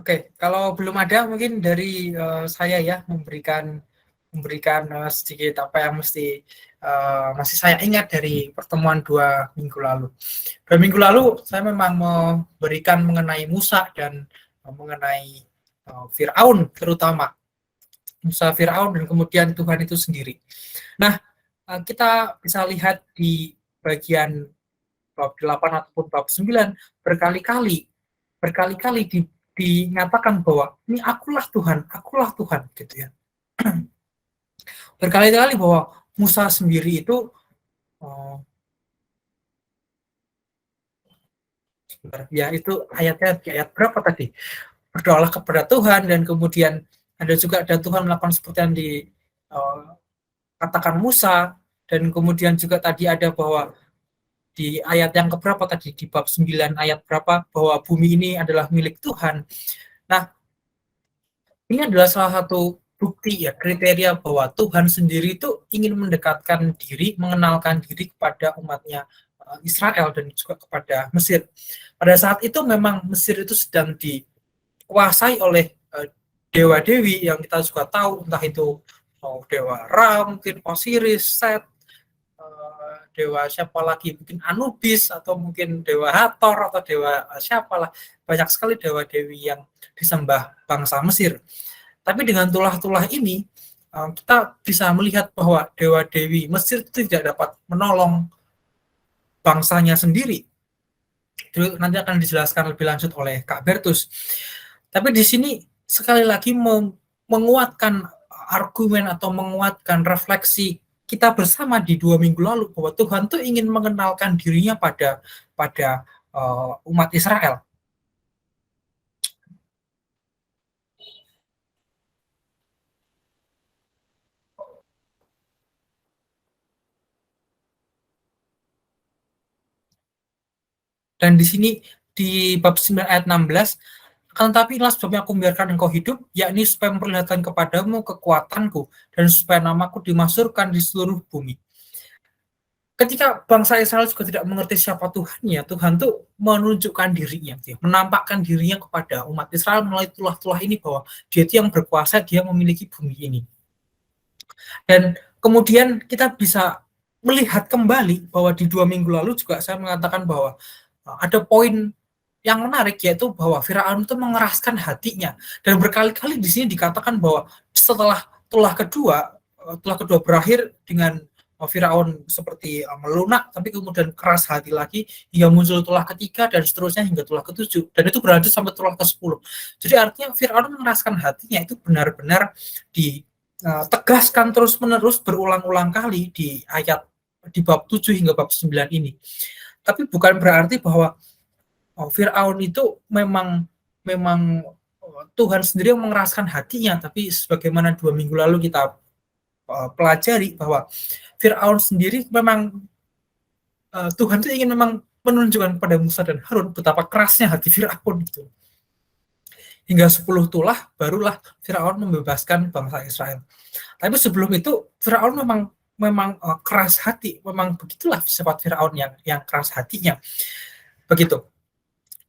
Oke, kalau belum ada mungkin dari saya ya memberikan sedikit apa yang masih saya ingat dari pertemuan 2 minggu lalu. 2 minggu lalu saya memang memberikan mengenai Musa dan mengenai Firaun, terutama Musa, Firaun, dan kemudian Tuhan itu sendiri. Nah, kita bisa lihat di bagian bab 8 ataupun bab 9 berkali-kali dinyatakan bahwa ini akulah Tuhan gitu ya. Berkali-kali bahwa Musa sendiri itu ya itu ayatnya di ayat berapa tadi? Berdoalah kepada Tuhan, dan kemudian ada juga dan Tuhan melakukan seperti yang dikatakan Musa, dan kemudian juga tadi ada bahwa di ayat yang keberapa tadi, di bab 9 ayat berapa, bahwa bumi ini adalah milik Tuhan. Nah, ini adalah salah satu bukti ya, kriteria bahwa Tuhan sendiri itu ingin mendekatkan diri, mengenalkan diri kepada umatnya Israel dan juga kepada Mesir. Pada saat itu memang Mesir itu sedang dikuasai oleh dewa-dewi yang kita juga tahu, entah itu dewa Ra, mungkin Osiris, Set, dewa siapa lagi, mungkin Anubis, atau mungkin dewa Hathor, atau dewa siapalah, banyak sekali dewa-dewi yang disembah bangsa Mesir. Tapi dengan tulah-tulah ini kita bisa melihat bahwa dewa-dewi Mesir itu tidak dapat menolong bangsanya sendiri. Itu nanti akan dijelaskan lebih lanjut oleh Kak Bertus. Tapi di sini sekali lagi menguatkan argumen atau menguatkan refleksi kita bersama di 2 minggu lalu bahwa Tuhan tuh ingin mengenalkan dirinya pada umat Israel. Dan di sini di bab 9 ayat 16, akan tetapi inilah sebabnya aku membiarkan engkau hidup, yakni supaya memperlihatkan kepadamu kekuatanku, dan supaya namaku dimasyhurkan di seluruh bumi. Ketika bangsa Israel juga tidak mengerti siapa Tuhannya, Tuhan tuh menunjukkan dirinya, menampakkan dirinya kepada umat Israel melalui tulah-tulah ini bahwa dia itu yang berkuasa, dia memiliki bumi ini. Dan kemudian kita bisa melihat kembali bahwa di 2 minggu lalu juga saya mengatakan bahwa ada poin yang menarik, yaitu bahwa Firaun itu mengeraskan hatinya, dan berkali-kali di sini dikatakan bahwa setelah tulah kedua berakhir dengan Firaun seperti melunak, tapi kemudian keras hati lagi hingga muncul tulah ketiga dan seterusnya hingga tulah ke-7, dan itu berlanjut sampai tulah ke-10. Jadi artinya Firaun mengeraskan hatinya itu benar-benar ditegaskan terus-menerus berulang-ulang kali di bab 7 hingga bab 9 ini. Tapi bukan berarti bahwa Firaun itu memang Tuhan sendiri yang mengeraskan hatinya, tapi sebagaimana 2 minggu lalu kita pelajari bahwa Firaun sendiri memang Tuhan itu ingin memang menunjukkan kepada Musa dan Harun betapa kerasnya hati Firaun itu. Hingga 10 tulah barulah Firaun membebaskan bangsa Israel. Tapi sebelum itu Firaun memang keras hati, memang begitulah sifat Firaun yang keras hatinya. Begitu.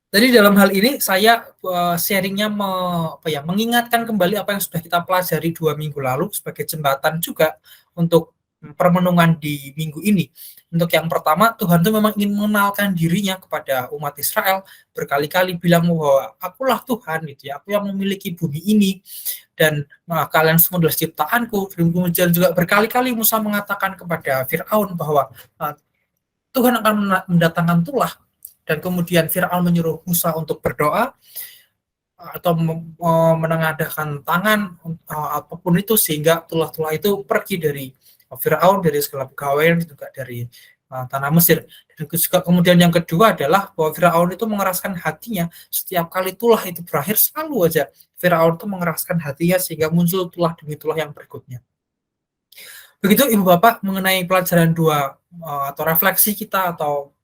Jadi dalam hal ini saya sharingnya mengingatkan kembali apa yang sudah kita pelajari 2 minggu lalu sebagai jembatan juga untuk permenungan di minggu ini. Untuk yang pertama, Tuhan itu memang ingin mengenalkan dirinya kepada umat Israel, berkali-kali bilang bahwa akulah Tuhan, gitu ya, aku yang memiliki bumi ini, dan kalian semua adalah ciptaanku. Kemudian juga berkali-kali Musa mengatakan kepada Firaun bahwa Tuhan akan mendatangkan tulah, dan kemudian Firaun menyuruh Musa untuk berdoa atau menengadahkan tangan apapun itu sehingga tulah-tulah itu pergi dari Firaun, dari segala pegawai, juga dari tanah Mesir. Dan juga kemudian yang kedua adalah bahwa Firaun itu mengeraskan hatinya setiap kali tulah itu berakhir, selalu aja Firaun itu mengeraskan hatinya sehingga muncul tulah demi tulah yang berikutnya. Begitu Ibu Bapak mengenai pelajaran atau refleksi kita atau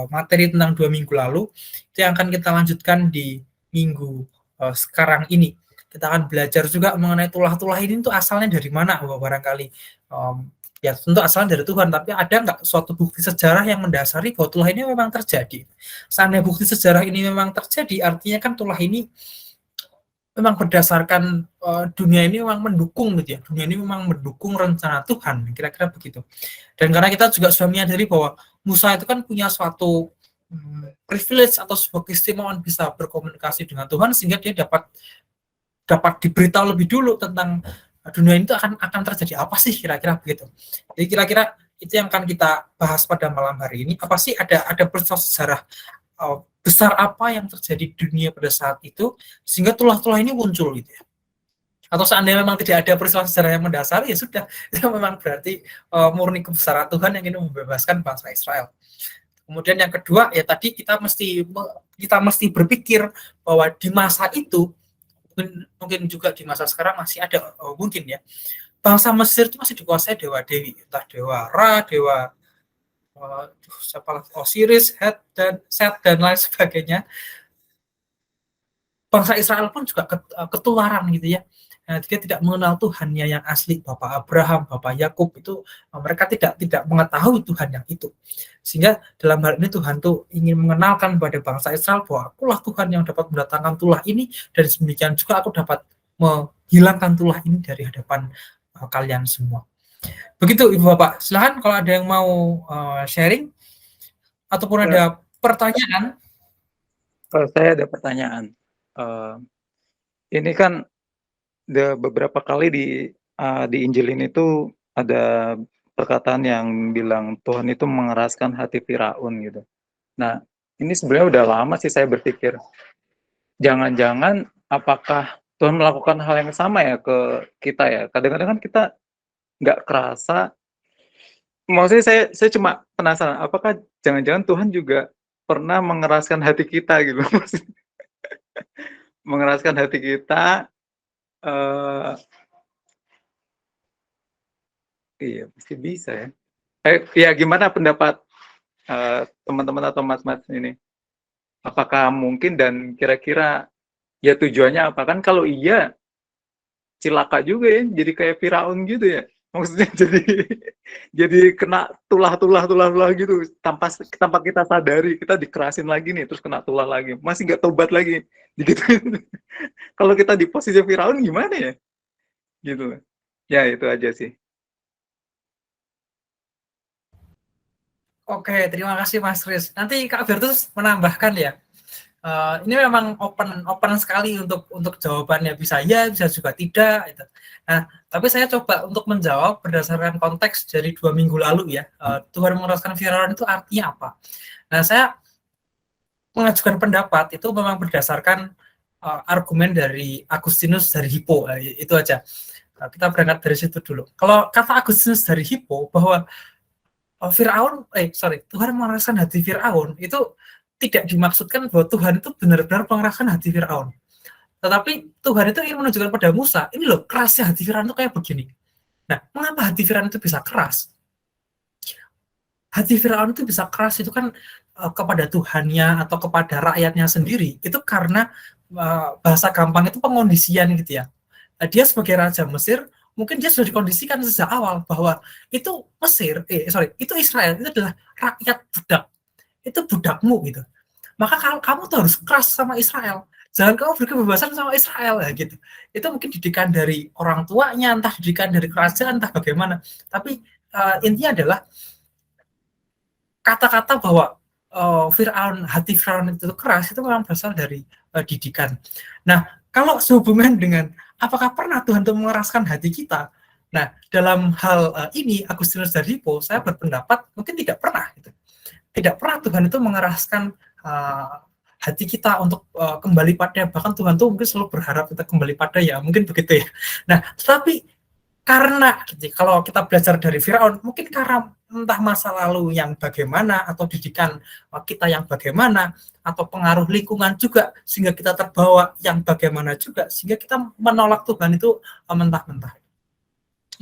materi tentang 2 minggu lalu, itu yang akan kita lanjutkan di minggu sekarang ini. Kita akan belajar juga mengenai tulah-tulah ini itu asalnya dari mana, barangkali ya tentu asalnya dari Tuhan, tapi ada nggak suatu bukti sejarah yang mendasari bahwa tulah ini memang terjadi. Seandainya bukti sejarah ini memang terjadi, artinya kan tulah ini memang berdasarkan dunia ini memang mendukung gitu ya. Dunia ini memang mendukung rencana Tuhan, kira-kira begitu. Dan karena kita juga sudah menyadari bahwa Musa itu kan punya suatu privilege atau sebuah keistimewaan bisa berkomunikasi dengan Tuhan, sehingga dia dapat diberitahu lebih dulu tentang dunia itu akan terjadi apa sih, kira-kira begitu. Jadi kira-kira itu yang akan kita bahas pada malam hari ini. Apa sih ada peristiwa sejarah besar apa yang terjadi di dunia pada saat itu sehingga tulah-tulah ini muncul gitu ya. Atau seandainya memang tidak ada peristiwa sejarah yang mendasar, ya sudah, itu memang berarti murni kebesaran Tuhan yang ingin membebaskan bangsa Israel. Kemudian yang kedua, ya tadi kita mesti berpikir bahwa di masa itu, mungkin juga di masa sekarang masih ada mungkin ya, bangsa Mesir itu masih dikuasai dewa-dewi, entah dewa Ra, dewa Osiris, Set dan lain sebagainya. Bangsa Israel pun juga ketularan gitu ya. Nah, dia tidak mengenal Tuhannya yang asli, Bapak Abraham, Bapak Yakub itu mereka tidak mengetahui Tuhan yang itu. Sehingga dalam hal ini Tuhan tuh ingin mengenalkan kepada bangsa Israel bahwa akulah Tuhan yang dapat mendatangkan tulah ini, dan demikian juga aku dapat menghilangkan tulah ini dari hadapan kalian semua. Begitu Ibu Bapak. Silahkan kalau ada yang mau sharing ataupun ada pertanyaan. Saya ada pertanyaan. Ini kan beberapa kali di Injil ini tuh ada perkataan yang bilang Tuhan itu mengeraskan hati Firaun gitu. Nah, ini sebenarnya udah lama sih saya berpikir, jangan-jangan apakah Tuhan melakukan hal yang sama ya ke kita ya? Kadang-kadang kan kita nggak kerasa. Maksudnya saya cuma penasaran, apakah jangan-jangan Tuhan juga pernah mengeraskan hati kita gitu? Mengeraskan hati kita. Iya, pasti bisa ya. Ya gimana pendapat teman-teman atau mas-mas ini? Apakah mungkin dan kira-kira ya tujuannya apa? Kan kalau iya, cilaka juga ya, jadi kayak Firaun gitu ya. Maksudnya jadi kena tulah gitu tanpa kita sadari, kita dikerasin lagi nih, terus kena tulah lagi, masih nggak tobat lagi, gitu. Kalau kita di posisi Firaun gimana ya? Gitu. Ya itu aja sih. Oke, terima kasih Mas Riz. Nanti Kak Bertus menambahkan ya. Ini memang open sekali untuk jawabannya, bisa ya, bisa juga tidak. Gitu. Nah, tapi saya coba untuk menjawab berdasarkan konteks dari 2 minggu lalu ya. Tuhan mengeraskan Firaun itu artinya apa? Nah, saya mengajukan pendapat itu memang berdasarkan argumen dari Agustinus dari Hippo, itu aja. Kita berangkat dari situ dulu. Kalau kata Agustinus dari Hippo bahwa Tuhan mengeraskan hati Firaun itu tidak dimaksudkan bahwa Tuhan itu benar-benar mengeraskan hati Firaun. Tetapi Tuhan itu ingin menunjukkan pada Musa, ini loh kerasnya hati Firaun itu kayak begini. Nah, mengapa hati Firaun itu bisa keras? Hati Firaun itu bisa keras itu kan kepada Tuhannya atau kepada rakyatnya sendiri. Itu karena bahasa gampang itu pengondisian gitu ya. Dia sebagai Raja Mesir, mungkin dia sudah dikondisikan sejak awal bahwa itu itu Israel, itu adalah rakyat budak, itu budakmu gitu. Maka kalau kamu tuh harus keras sama Israel, jangan kamu berkebebasan sama Israel ya gitu. Itu mungkin didikan dari orang tuanya, entah didikan dari kerajaan, entah bagaimana. Tapi intinya adalah kata-kata bahwa hati Firaun itu keras itu memang berasal dari didikan. Nah, kalau sehubungan dengan apakah pernah Tuhan itu mengeraskan hati kita? Nah, dalam hal ini Agustinus dari Hippo, saya berpendapat mungkin tidak pernah. Gitu. Tidak pernah Tuhan itu mengeraskan hati kita untuk kembali pada, bahkan Tuhan itu mungkin selalu berharap kita kembali pada, ya mungkin begitu ya. Nah, tetapi karena kalau kita belajar dari Firaun, mungkin karena entah masa lalu yang bagaimana, atau didikan kita yang bagaimana, atau pengaruh lingkungan juga, sehingga kita terbawa yang bagaimana juga, sehingga kita menolak Tuhan itu mentah-mentah.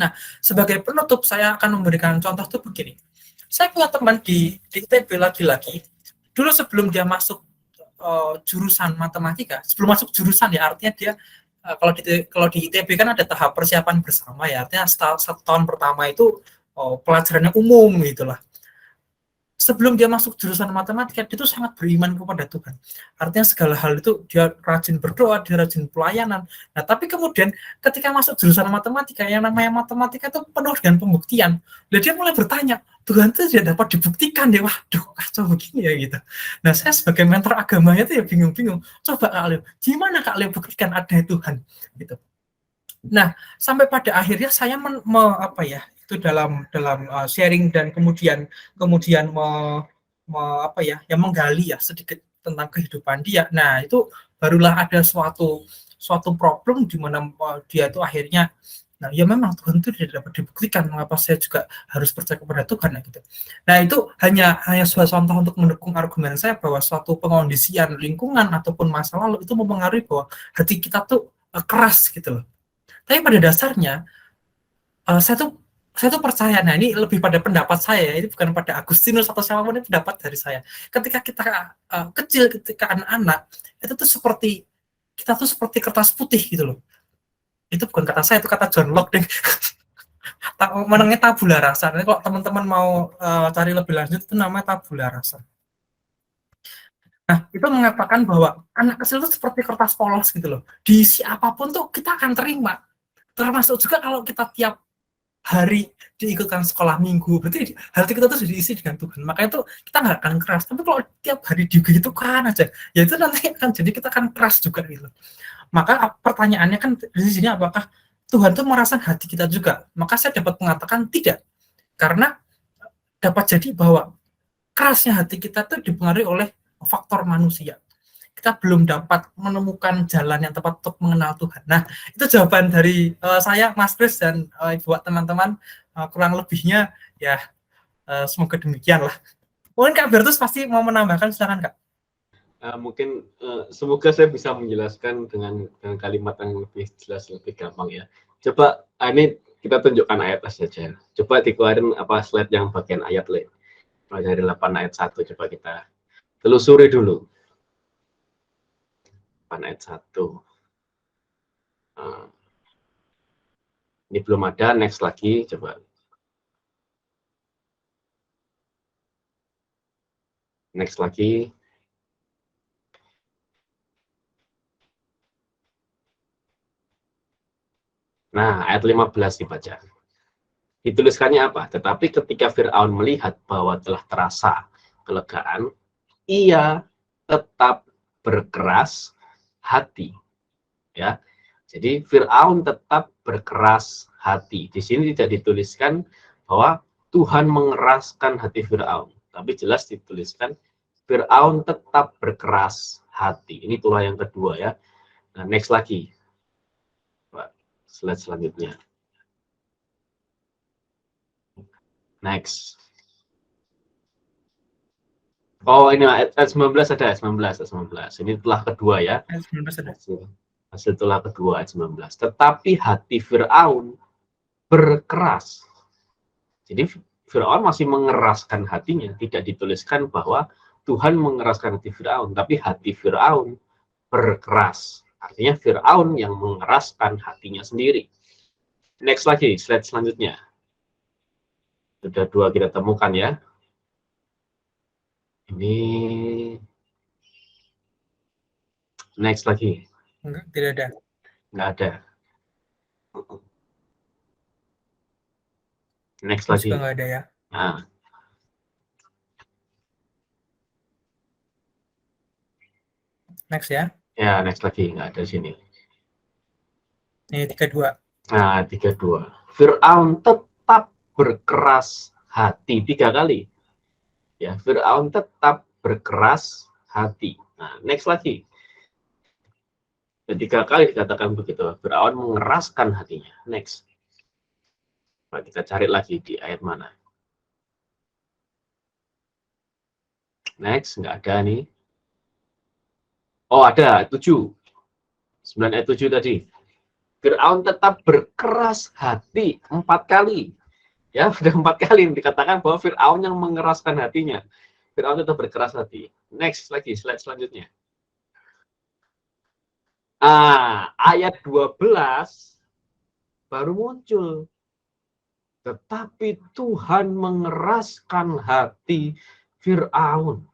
Nah, sebagai penutup, saya akan memberikan contoh itu begini. Saya punya teman di ITB lagi-lagi, dulu sebelum dia masuk jurusan matematika, sebelum masuk jurusan ya, artinya dia kalau di ITB kan ada tahap persiapan bersama ya, artinya satu tahun pertama itu pelajarannya umum gitulah. sebelum dia masuk jurusan matematika, dia itu sangat beriman kepada Tuhan. Artinya segala hal itu dia rajin berdoa, dia rajin pelayanan. Nah, tapi kemudian ketika masuk jurusan matematika, yang namanya matematika itu penuh dengan pembuktian. Dan dia mulai bertanya, Tuhan itu tidak dapat dibuktikan deh. Waduh, kacau begini ya gitu. Nah, saya sebagai mentor agamanya itu ya bingung-bingung. Coba Kak Leo, gimana Kak Leo buktikan ada Tuhan? Gitu. Nah, sampai pada akhirnya saya itu dalam sharing dan kemudian menggali ya sedikit tentang kehidupan dia. Nah, itu barulah ada suatu problem di mana dia itu akhirnya, nah ya memang Tuhan itu tidak dapat dibuktikan, mengapa saya juga harus percaya kepada Tuhan gitu. Nah, itu hanya suatu contoh untuk mendukung argumen saya bahwa suatu pengondisian lingkungan ataupun masa lalu itu mempengaruhi bahwa hati kita tuh keras gitu loh. Tapi pada dasarnya saya tuh percaya, nah ini lebih pada pendapat saya, ini bukan pada Agustinus atau siapapun, ini pendapat dari saya. Ketika kita kecil, ketika anak-anak, itu tuh kita tuh seperti kertas putih gitu loh. Itu bukan kata saya, itu kata John Locke deh. Menangnya tabula rasa. Nanti kalau teman-teman mau cari lebih lanjut, itu namanya tabula rasa. Nah, itu mengatakan bahwa anak kecil itu seperti kertas polos gitu loh. Diisi apapun tuh kita akan terima. Termasuk juga kalau kita tiap hari diikutkan sekolah minggu, berarti hati kita tuh diisi dengan Tuhan. Makanya tuh kita nggak akan keras. Tapi kalau tiap hari digitukan aja, ya itu nanti akan jadi kita akan keras juga gitu. Maka pertanyaannya kan di sini, apakah Tuhan tuh merasakan hati kita juga? Maka saya dapat mengatakan tidak. Karena dapat jadi bahwa kerasnya hati kita tuh dipengaruhi oleh faktor manusia. Kita belum dapat menemukan jalan yang tepat untuk mengenal Tuhan. Nah, itu jawaban dari saya, Mas Kris, dan buat teman-teman, kurang lebihnya ya semoga demikian lah. Mungkin Kak Bertus pasti mau menambahkan, silakan Kak. Mungkin semoga saya bisa menjelaskan dengan kalimat yang lebih jelas, lebih gampang ya. Coba ini kita tunjukkan ayat saja. Coba dikeluarin slide yang bagian ayat lain. Dari 8 ayat 1 coba kita telusuri dulu. 8 ayat 1. Ini belum ada, next lagi coba. Next lagi. Nah, ayat 15 dibaca. Dituliskannya apa? Tetapi ketika Fir'aun melihat bahwa telah terasa kelegaan, ia tetap berkeras hati. Ya. Jadi Fir'aun tetap berkeras hati. Di sini tidak dituliskan bahwa Tuhan mengeraskan hati Fir'aun, tapi jelas dituliskan Fir'aun tetap berkeras hati. Ini tulah yang kedua ya. Nah, next lagi. Slide selanjutnya. Next. Oh, ini ayat 19 ada, ayat 19. Ini tulah kedua ya. Ayat 19 ada. Hasil tulah kedua ayat 19. Tetapi hati Fir'aun berkeras. Jadi Fir'aun masih mengeraskan hatinya. Tidak dituliskan bahwa Tuhan mengeraskan hati Fir'aun, tapi hati Fir'aun berkeras. Artinya Fir'aun yang mengeraskan hatinya sendiri. Next lagi, slide selanjutnya. Sudah 2 kita temukan ya. Ini next lagi. Enggak, tidak ada. Enggak ada. Next Terus lagi. enggak ada ya. Nah. Next ya. Ya, next lagi. Enggak ada di sini. Ini 32. Nah, 32. Fir'aun tetap berkeras hati 3 kali. Ya, Fir'aun tetap berkeras hati. Nah, next lagi. 3 kali dikatakan begitu. Fir'aun mengeraskan hatinya. Next. Nah, kita cari lagi di ayat mana. Next, nggak ada nih. Oh, ada 7. 9 ayat 7 tadi. Fir'aun tetap berkeras hati 4 kali. Ya, sudah 4 kali dikatakan bahwa Fir'aun yang mengeraskan hatinya. Fir'aun tetap berkeras hati. Next lagi, slide selanjutnya. Ayat 12 baru muncul. Tetapi Tuhan mengeraskan hati Fir'aun.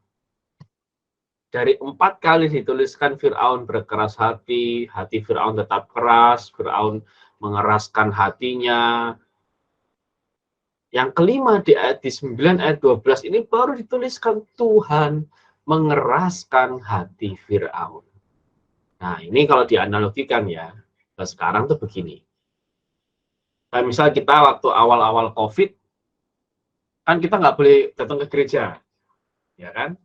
Dari 4 kali dituliskan Fir'aun berkeras hati Fir'aun tetap keras, Fir'aun mengeraskan hatinya. Yang kelima di ayat 9 ayat 12 ini baru dituliskan Tuhan mengeraskan hati Fir'aun. Nah, ini kalau dianalogikan ya, sekarang tuh begini. Kayak misal kita waktu awal-awal COVID, kan kita nggak boleh datang ke gereja, ya kan?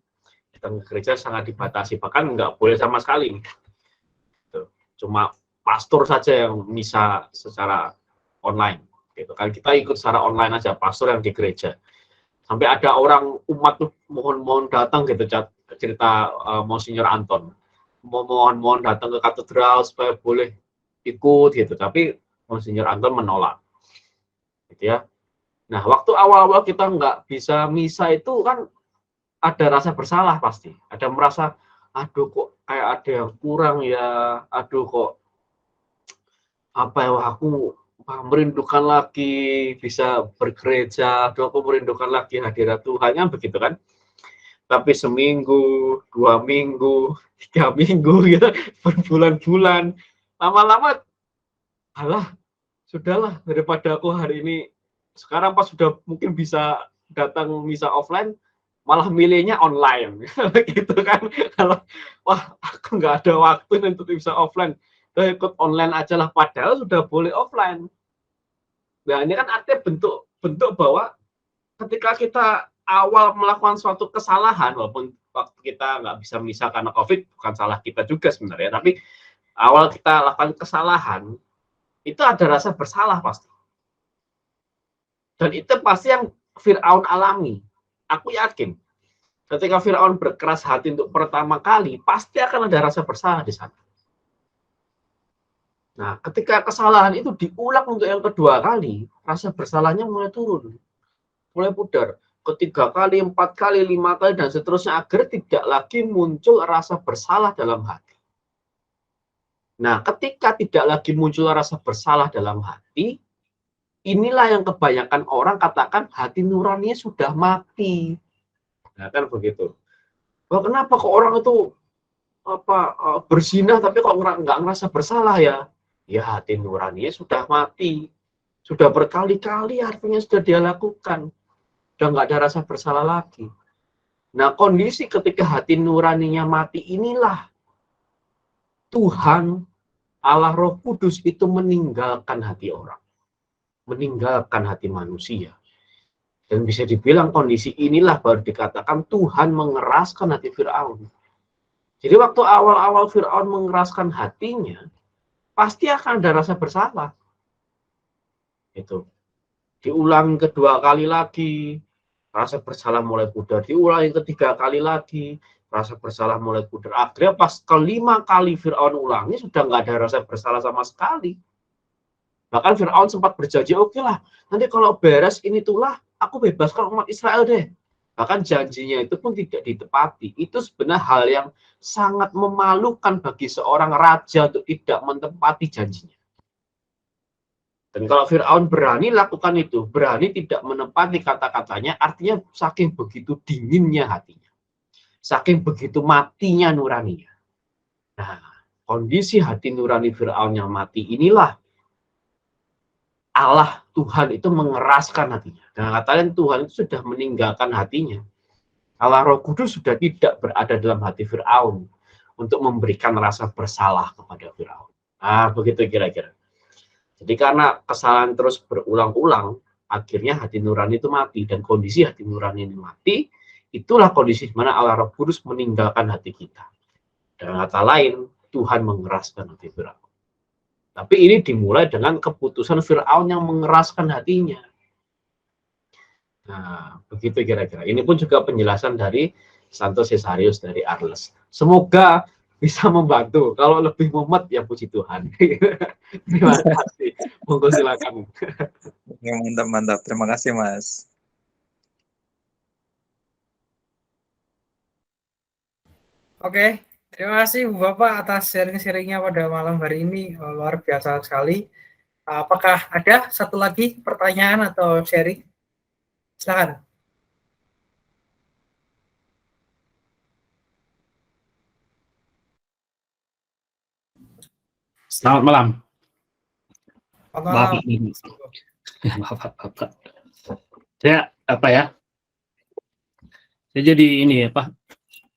Datang ke gereja sangat dibatasi, bahkan nggak boleh sama sekali. Cuma pastor saja yang misa secara online, gitu kan? Kita ikut secara online aja, pastor yang di gereja. Sampai ada orang umat tuh mohon-mohon datang gitu, cerita Monsinyur Anton, mohon-mohon datang ke katedral supaya boleh ikut gitu, tapi Monsinyur Anton menolak, gitu ya. Nah, waktu awal-awal kita nggak bisa misa itu kan ada rasa bersalah pasti, ada merasa, aduh kok kayak ada yang kurang ya, aduh kok apa ya, aku merindukan lagi bisa bergereja, aduh aku merindukan lagi hadirat Tuhan, kan begitu kan. Tapi seminggu, 2 minggu, 3 minggu gitu, berbulan-bulan, lama-lama, alah, sudahlah, daripada aku hari ini, sekarang pas sudah mungkin bisa datang misa offline, malah milihnya online, gitu kan. Kalau, wah, aku nggak ada waktu untuk bisa offline, udah ikut online aja lah, padahal sudah boleh offline. Nah, ini kan artinya bentuk bahwa ketika kita awal melakukan suatu kesalahan, walaupun waktu kita nggak bisa misa karena COVID, bukan salah kita juga sebenarnya, tapi awal kita lakukan kesalahan, itu ada rasa bersalah pasti. Dan itu pasti yang Fir'aun alami. Aku yakin, ketika Fir'aun berkeras hati untuk pertama kali, pasti akan ada rasa bersalah di sana. Nah, ketika kesalahan itu diulang untuk yang kedua kali, rasa bersalahnya mulai turun, mulai pudar. Ketiga kali, 4 kali, 5 kali, dan seterusnya, agar tidak lagi muncul rasa bersalah dalam hati. Nah, ketika tidak lagi muncul rasa bersalah dalam hati, inilah yang kebanyakan orang katakan hati nuraninya sudah mati. Nah, kan begitu. Wah, kenapa kok orang itu berzina tapi kok nggak ngerasa bersalah ya? Ya, hati nuraninya sudah mati. Sudah berkali-kali artinya sudah dia lakukan. Udah nggak ada rasa bersalah lagi. Nah, kondisi ketika hati nuraninya mati inilah Tuhan, Allah Roh Kudus itu meninggalkan hati orang. Meninggalkan hati manusia. Dan bisa dibilang kondisi inilah baru dikatakan Tuhan mengeraskan hati Fir'aun. Jadi waktu awal-awal Fir'aun mengeraskan hatinya, pasti akan ada rasa bersalah. Itu. Diulang kedua kali lagi, rasa bersalah mulai pudar. Diulangi ketiga kali lagi, rasa bersalah mulai pudar. Akhirnya pas kelima kali Fir'aun ulangi, sudah nggak ada rasa bersalah sama sekali. Bahkan Fir'aun sempat berjanji, oke lah, nanti kalau beres ini itulah, aku bebaskan umat Israel deh. Bahkan janjinya itu pun tidak ditepati. Itu sebenarnya hal yang sangat memalukan bagi seorang raja untuk tidak menepati janjinya. Dan kalau Fir'aun berani lakukan itu, berani tidak menepati kata-katanya, artinya saking begitu dinginnya hatinya. Saking begitu matinya nuraninya. Nah, kondisi hati nurani Fir'aun yang mati inilah Allah Tuhan itu mengeraskan hatinya. Dan katanya Tuhan itu sudah meninggalkan hatinya. Allah Roh Kudus sudah tidak berada dalam hati Fir'aun untuk memberikan rasa bersalah kepada Fir'aun. Nah, begitu kira-kira. Jadi karena kesalahan terus berulang-ulang, akhirnya hati nurani itu mati. Dan kondisi hati nurani ini mati, itulah kondisi di mana Allah Roh Kudus meninggalkan hati kita. Dengan kata lain, Tuhan mengeraskan hati Fir'aun. Tapi ini dimulai dengan keputusan Fir'aun yang mengeraskan hatinya. Nah, begitu kira-kira. Ini pun juga penjelasan dari Santo Caesarius dari Arles. Semoga bisa membantu. Kalau lebih mumet, ya puji Tuhan. Terima kasih. Monggo silakan. Ya, mantap. Terima kasih, Mas. Oke, terima kasih Bu Bapak atas sharing-sharingnya pada malam hari ini. Luar biasa sekali. Apakah ada satu lagi pertanyaan atau sharing? Silakan. Selamat malam, Malam. Bapak Ibu. Bapak. Saya saya jadi ini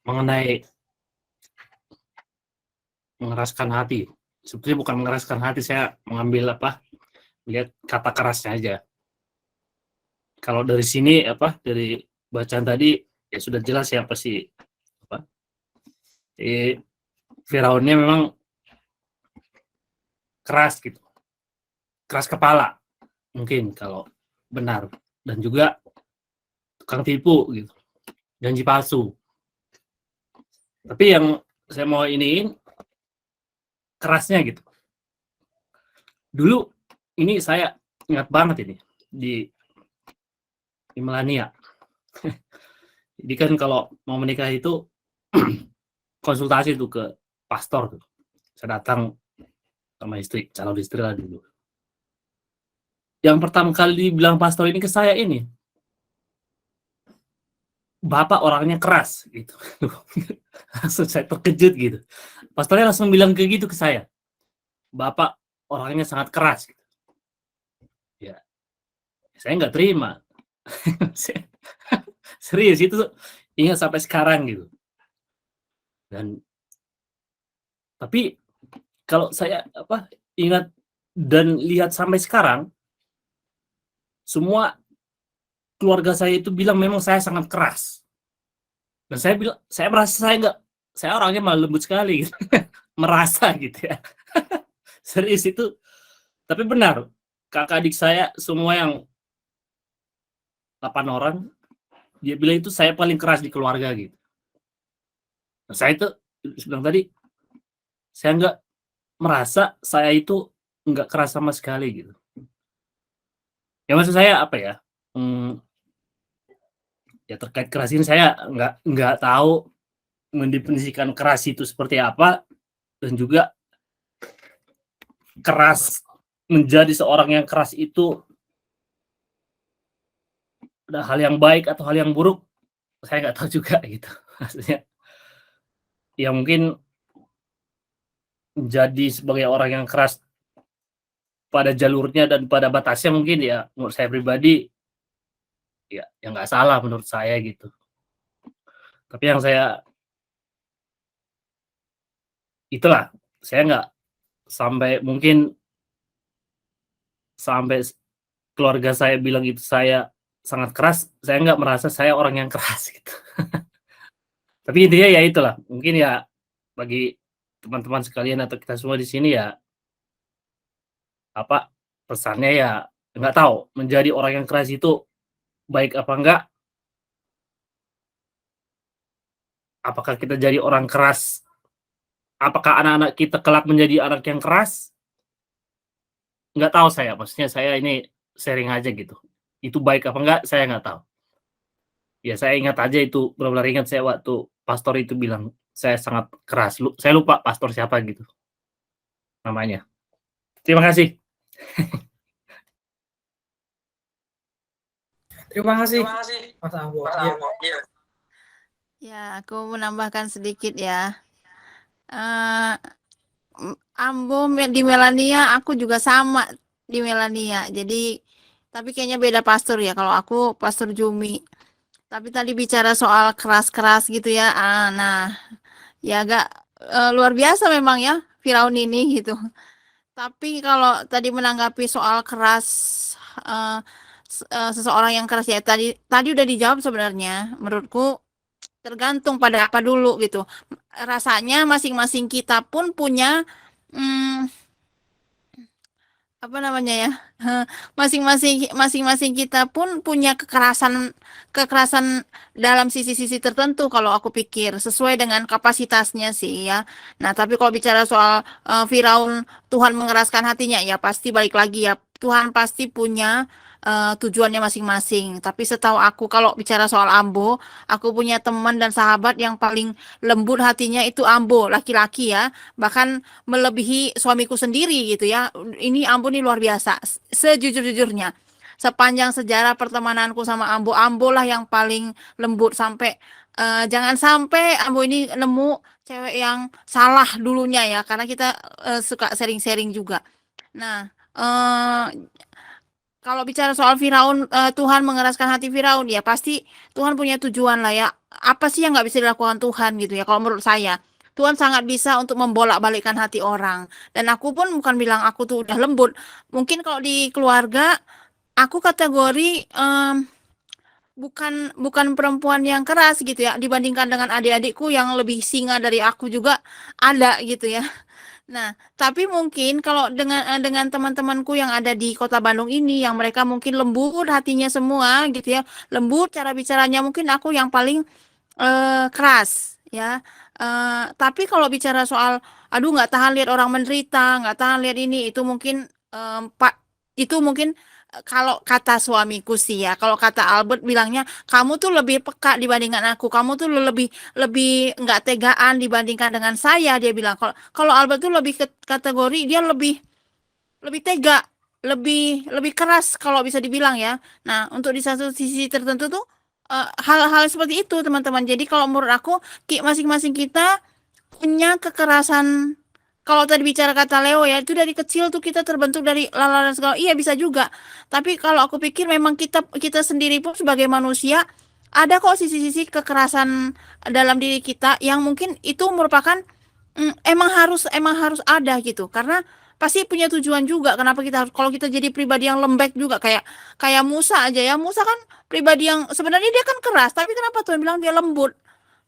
mengenai mengeraskan hati. Sebetulnya bukan mengeraskan hati, saya mengambil lihat kata kerasnya aja. Kalau dari sini dari bacaan tadi ya sudah jelas ya pasti Firaunnya memang keras gitu, keras kepala mungkin kalau benar, dan juga tukang tipu gitu, janji palsu. Tapi yang saya mau iniin kerasnya gitu. Dulu ini saya ingat banget ini di Melania. Jadi kan kalau mau menikah itu konsultasi tuh ke pastor tuh. Saya datang sama istri, calon istri lah dulu. Yang pertama kali dibilang pastor ini ke saya ini, Bapak orangnya keras gitu. Langsung saya terkejut gitu. Pastornya langsung bilang kayak gitu ke saya. Bapak orangnya sangat keras gitu. Ya, saya nggak terima. Serius itu ingat sampai sekarang gitu. Dan tapi kalau saya ingat dan lihat sampai sekarang, semua keluarga saya itu bilang memang saya sangat keras. Dan saya merasa saya orangnya malah lembut sekali gitu. Merasa gitu ya. Serius itu. Tapi benar, kakak adik saya semua yang 8 orang, dia bilang itu saya paling keras di keluarga gitu. Nah, saya itu bilang tadi, saya nggak merasa saya itu nggak keras sama sekali gitu. Ya maksud saya ya terkait keras ini saya nggak tahu mendefinisikan keras itu seperti apa, dan juga keras, menjadi seorang yang keras itu ada hal yang baik atau hal yang buruk, saya nggak tahu juga gitu. Maksudnya ya mungkin menjadi sebagai orang yang keras pada jalurnya dan pada batasnya, mungkin ya menurut saya pribadi ya nggak salah menurut saya gitu. Tapi yang saya itulah, saya nggak mungkin sampai keluarga saya bilang itu saya sangat keras, saya nggak merasa saya orang yang keras gitu. Tapi intinya ya itulah, mungkin ya bagi teman-teman sekalian atau kita semua di sini ya pesannya ya nggak tahu menjadi orang yang keras itu baik apa enggak. Apakah kita jadi orang keras? Apakah anak-anak kita kelak menjadi anak yang keras? Nggak tahu saya, maksudnya saya ini sharing aja gitu. Itu baik apa enggak, saya nggak tahu. Ya saya ingat aja itu, benar-benar ingat saya waktu pastor itu bilang, saya sangat keras. Saya lupa pastor siapa gitu namanya. Terima kasih. Terima kasih, Mas Ambo. Ya, aku menambahkan sedikit ya. Ambo di Melania, aku juga sama di Melania. Jadi, tapi kayaknya beda pastor ya. Kalau aku pastor Jumi. Tapi tadi bicara soal keras-keras gitu ya. Nah, ya agak luar biasa memang ya Firaun ini gitu. Tapi kalau tadi menanggapi soal keras, seseorang yang keras ya tadi udah dijawab sebenarnya. Menurutku tergantung pada apa dulu gitu. Rasanya masing-masing kita pun punya apa namanya ya? Masing-masing kita pun punya kekerasan dalam sisi-sisi tertentu kalau aku pikir sesuai dengan kapasitasnya sih ya. Nah, tapi kalau bicara soal Firaun Tuhan mengeraskan hatinya ya pasti balik lagi ya. Tuhan pasti punya tujuannya masing-masing. Tapi setahu aku kalau bicara soal Ambo, aku punya teman dan sahabat yang paling lembut hatinya itu Ambo, laki-laki ya. Bahkan melebihi suamiku sendiri gitu ya. Ini Ambo nih luar biasa. Sejujur-jujurnya. Sepanjang sejarah pertemananku sama Ambo lah yang paling lembut sampai jangan sampai Ambo ini nemu cewek yang salah dulunya ya, karena kita suka sharing-sharing juga. Nah, kalau bicara soal Firaun, Tuhan mengeraskan hati Firaun, ya pasti Tuhan punya tujuan lah ya. Apa sih yang nggak bisa dilakukan Tuhan gitu ya? Kalau menurut saya, Tuhan sangat bisa untuk membolak-balikkan hati orang. Dan aku pun bukan bilang aku tuh udah lembut. Mungkin kalau di keluarga, aku kategori bukan bukan perempuan yang keras gitu ya, dibandingkan dengan adik-adikku yang lebih singa dari aku juga ada gitu ya. Nah, tapi mungkin kalau dengan teman-temanku yang ada di Kota Bandung ini, yang mereka mungkin lembut hatinya semua gitu ya, lembut cara bicaranya, mungkin aku yang paling keras ya. Tapi kalau bicara soal, aduh nggak tahan lihat orang menderita, nggak tahan lihat ini, itu mungkin Pak, itu mungkin kalau kata suamiku sih ya, kalau kata Albert bilangnya, kamu tuh lebih peka dibandingkan aku, kamu tuh lebih lebih nggak tegaan dibandingkan dengan saya, dia bilang. Kalau kalau Albert tuh lebih kategori dia lebih lebih tega, lebih lebih keras kalau bisa dibilang ya. Nah, untuk di satu sisi tertentu tuh hal-hal seperti itu teman-teman. Jadi kalau menurut aku masing-masing kita punya kekerasan. Kalau tadi bicara kata Leo ya, itu dari kecil tuh kita terbentuk dari lala dan segala. Iya bisa juga. Tapi kalau aku pikir memang kita kita sendiri pun sebagai manusia ada kok sisi-sisi kekerasan dalam diri kita yang mungkin itu merupakan emang harus ada gitu. Karena pasti punya tujuan juga kenapa kita harus, kalau kita jadi pribadi yang lembek juga kayak kayak Musa aja ya. Musa kan pribadi yang sebenarnya dia kan keras, tapi kenapa Tuhan bilang dia lembut?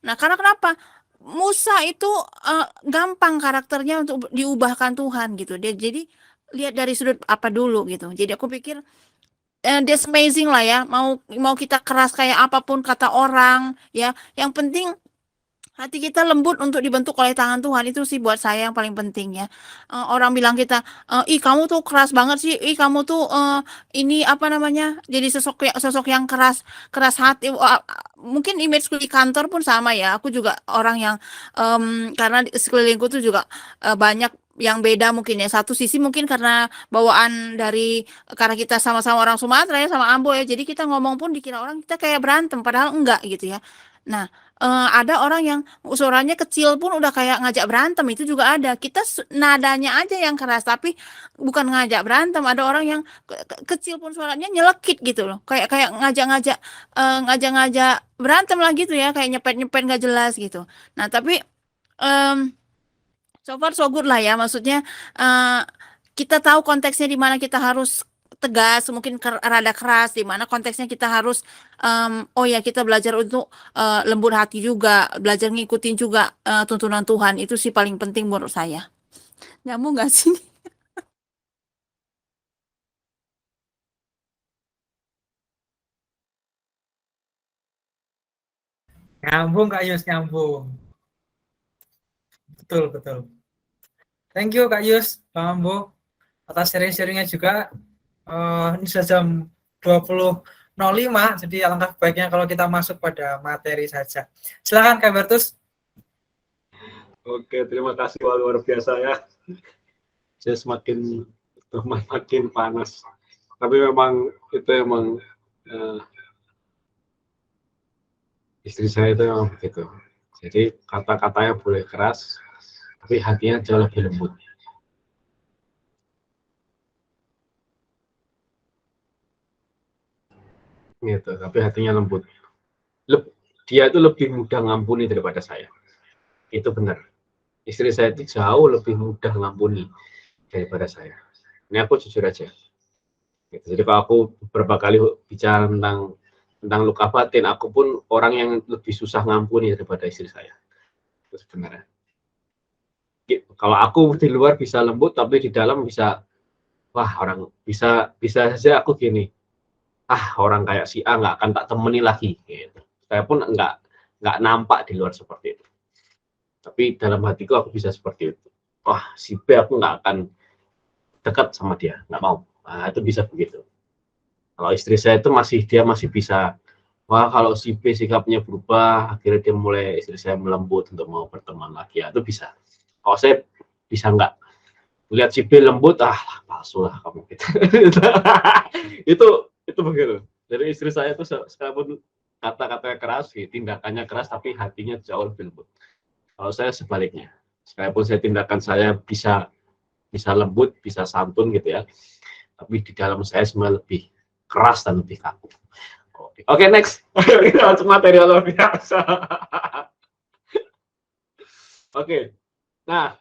Nah, karena kenapa? Musa itu gampang karakternya untuk diubahkan Tuhan gitu. Dia jadi lihat dari sudut apa dulu gitu. Jadi aku pikir that's amazing lah ya. Mau mau kita keras kayak apapun kata orang ya. Yang penting hati kita lembut untuk dibentuk oleh tangan Tuhan, itu sih buat saya yang paling penting ya. Orang bilang kita, ih kamu tuh keras banget sih, ih kamu tuh ini apa namanya, jadi sosok yang keras keras hati. Mungkin image di kantor pun sama ya. Aku juga orang yang karena di sekelilingku tuh juga banyak yang beda mungkin ya. Satu sisi mungkin karena bawaan dari, karena kita sama-sama orang Sumatera ya, sama Ambo ya. Jadi kita ngomong pun dikira orang kita kayak berantem, padahal enggak gitu ya. Nah, ada orang yang suaranya kecil pun udah kayak ngajak berantem, itu juga ada. Kita nadanya aja yang keras, tapi bukan ngajak berantem. Ada orang yang kecil pun suaranya nyelekit gitu loh, kayak kayak ngajak-ngajak berantem lah gitu ya, kayak nyepet-nyepet nggak jelas gitu. Nah, tapi so far so good lah ya, maksudnya kita tahu konteksnya di mana kita harus tegas, mungkin rada keras, di mana konteksnya kita harus oh ya kita belajar untuk lembut hati juga, belajar ngikutin juga tuntunan Tuhan, itu sih paling penting menurut saya. Nyambung nggak sih? Nyambung Kak Yus, nyambung. Betul, betul. Thank you Kak Yus, Bang Ambo, atas sharing-sharingnya juga. Ini sudah jam 20.05, jadi alangkah baiknya kalau kita masuk pada materi saja. Silakan Kak Bertus. Oke, terima kasih, luar biasa ya. Saya semakin panas. Tapi memang itu istri saya itu memang begitu. Jadi kata-katanya boleh keras, tapi hatinya jauh lebih lembut. Gitu, tapi hatinya lembut. Dia itu lebih mudah ngampuni daripada saya. Itu benar. Istri saya itu jauh lebih mudah ngampuni daripada saya. Ini aku jujur aja. Gitu. Jadi kalau aku beberapa kali bicara tentang luka batin, aku pun orang yang lebih susah ngampuni daripada istri saya. Itu sebenarnya. Kalau aku di luar bisa lembut, tapi di dalam bisa, wah orang bisa saja aku gini. Orang kayak si A nggak akan tak temani lagi. Gitu. Saya pun nggak nampak di luar seperti itu. Tapi dalam hatiku aku bisa seperti itu. Wah, si B aku nggak akan dekat sama dia, nggak mau. Nah, itu bisa begitu. Kalau istri saya itu dia masih bisa, wah kalau si B sikapnya berubah, akhirnya istri saya melembut untuk mau berteman lagi, ya, itu bisa. Kalau saya bisa nggak. Lihat si B lembut, palsu lah kamu gitu. itu begitu. Jadi istri saya itu sekalipun kata-katanya keras, tindakannya keras, tapi hatinya jauh lebih lembut. Kalau saya sebaliknya, sekalipun tindakan saya bisa lembut, bisa santun gitu ya, tapi di dalam saya sebenarnya lebih keras dan lebih kaku. Oke, next. Kita langsung materi luar biasa. Oke, nah